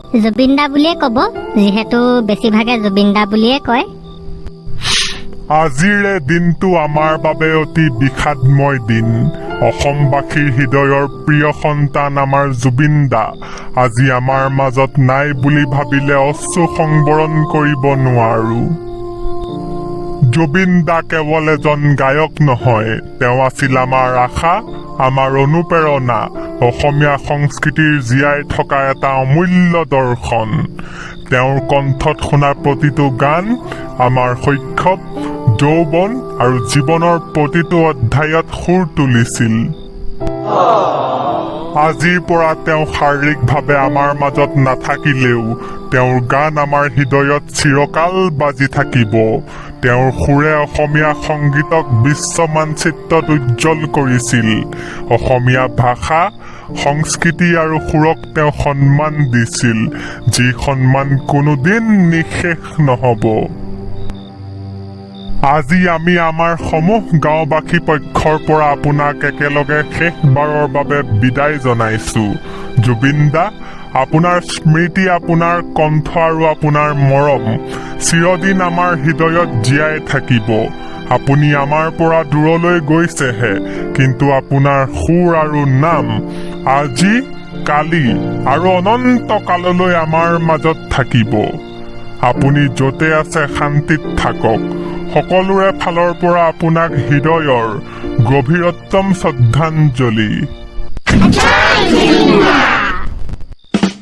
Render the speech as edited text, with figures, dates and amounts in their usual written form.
জুবিন দা বুলিয়ে ক'ব, যিহেতু বেছিভাগে জুবিন দা বুলিয়ে কয়। আজিৰে দিনটো আমাৰ বাবে অতি বিষাদময় দিন। অসমবাসীৰ হৃদয়ৰ প্ৰিয় সন্তান আমাৰ জুবিন দা আজি আমাৰ মাজত নাই বুলি ভাবিলে অশ্ৰু সংবৰণ কৰিব নোৱাৰো। জুবিন দা কেৱল এজন গায়ক নহয়, তেওঁ আছিল আমাৰ আশা, আমাৰ অনুপ্ৰেৰণা, অসমীয়া সংস্কৃতিৰ জীয়াই থকা এটা অমূল্য দৰ্শন। তেওঁৰ কণ্ঠত শুনা প্ৰতিটো গান আমাৰ শৈশৱ, যৌৱন আৰু জীৱনৰ প্ৰতিটো অধ্যায়ত সুৰ তুলিছিল। আজিৰ পৰা তেওঁ শাৰীৰিকভাৱে আমাৰ মাজত নাথাকিলেও তেওঁৰ গান আমাৰ হৃদয়ত চিৰকাল বাজি থাকিব। তেওঁৰ সুৰে অসমীয়া সংগীতক বিশ্ব মানচিত্ৰত উজ্জ্বল কৰিছিল। অসমীয়া ভাষা, সংস্কৃতি আৰু সুৰক তেওঁ সন্মান দিছিল, যি সন্মান কোনোদিন নিঃশেষ নহব। আজি আমি আমাৰ সমূহ গাঁওবাসী পক্ষৰ পৰা আপোনাক একেলগে শেষবাৰৰ বাবে বিদায় জনাইছো। জুবিন দা, আপোনাৰ স্মৃতি, আপোনাৰ কণ্ঠ আৰু আপোনাৰ মৰম চিৰদিন আমাৰ হৃদয়ত জীয়াই থাকিব। আপুনি আমাৰ পৰা দূৰলৈ গৈছেহে, কিন্তু আপোনাৰ সুৰ আৰু নাম আজি, কালি আৰু অনন্ত কাললৈ আমাৰ মাজত থাকিব। আপুনি য'তে আছে শান্তিত থাকক। সকলোৰে ফালৰ পৰা আপোনাক হৃদয়ৰ গভীৰতম শ্ৰদ্ধাঞ্জলি।